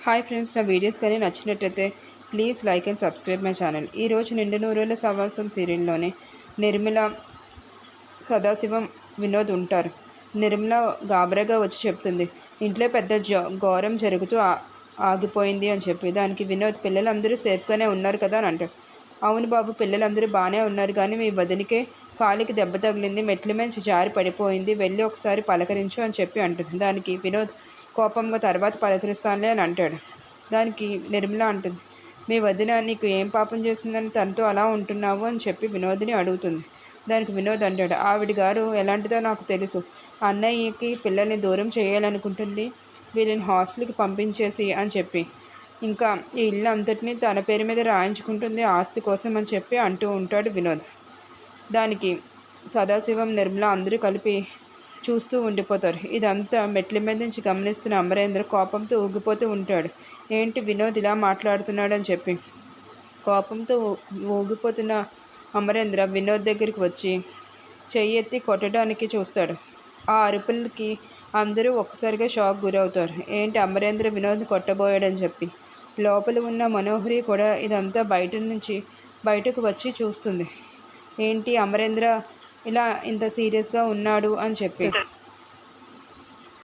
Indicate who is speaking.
Speaker 1: Hi friends, నా videos కానీ నచ్చినట్టయితే please like and subscribe my channel. ఈరోజు నిండు నూరేళ్ల సహవాసం సీరియల్లోనే నిర్మల, సదాశివం, వినోద్ ఉంటారు. నిర్మల గాబరాగా వచ్చి చెప్తుంది, ఇంట్లో పెద్ద ఘోరం జరుగుతూ ఆగిపోయింది అని చెప్పి. దానికి వినోద్, పిల్లలందరూ సేఫ్గానే ఉన్నారు కదా అని అంటారు. అవును బాబు, పిల్లలందరూ బాగానే ఉన్నారు, కానీ మీ వదినికే కాలికి దెబ్బ తగిలింది, మెట్ల నుంచి జారి పడిపోయింది, వెళ్ళి ఒకసారి పలకరించు అని చెప్పి అంటుంది. దానికి వినోద్ కోపంగా, తర్వాత పలకరిస్తానులే అని అంటాడు. దానికి నిర్మల అంటుంది, మీ వదిన నీకు ఏం పాపం చేసిందని తనతో అలా ఉంటున్నావు అని చెప్పి వినోద్ని అడుగుతుంది. దానికి వినోద్ అంటాడు, ఆవిడ గారు ఎలాంటిదో నాకు తెలుసు. అన్నయ్యకి పిల్లల్ని దూరం చేయాలనుకుంటుంది, వీళ్ళని హాస్టల్కి పంపించేసి అని చెప్పి, ఇంకా ఈ ఇల్లు అంతటినీ తన పేరు మీద రాయించుకుంటుంది ఆస్తి కోసం అని చెప్పి అంటూ ఉంటాడు వినోద్. దానికి సదాశివం, నిర్మల అందరూ కలిపి చూస్తూ ఉండిపోతారు. ఇదంతా మెట్ల మీద నుంచి గమనిస్తున్న అమరేంద్ర కోపంతో ఊగిపోతూ ఉంటాడు. ఏంటి వినోద్ ఇలా మాట్లాడుతున్నాడని చెప్పి కోపంతో ఊగిపోతున్న అమరేంద్ర వినోద్ దగ్గరికి వచ్చి చెయ్యెత్తి కొట్టడానికి చూస్తాడు. ఆ అరుపులకి అందరూ ఒక్కసారిగా షాక్ గురవుతారు. ఏంటి అమరేంద్ర వినోద్ కొట్టబోయాడని చెప్పి లోపల ఉన్న మనోహరి కూడా ఇదంతా బయటకు వచ్చి చూస్తుంది. ఏంటి అమరేంద్ర ఇలా ఇంత సీరియస్గా ఉన్నాడు అని చెప్పి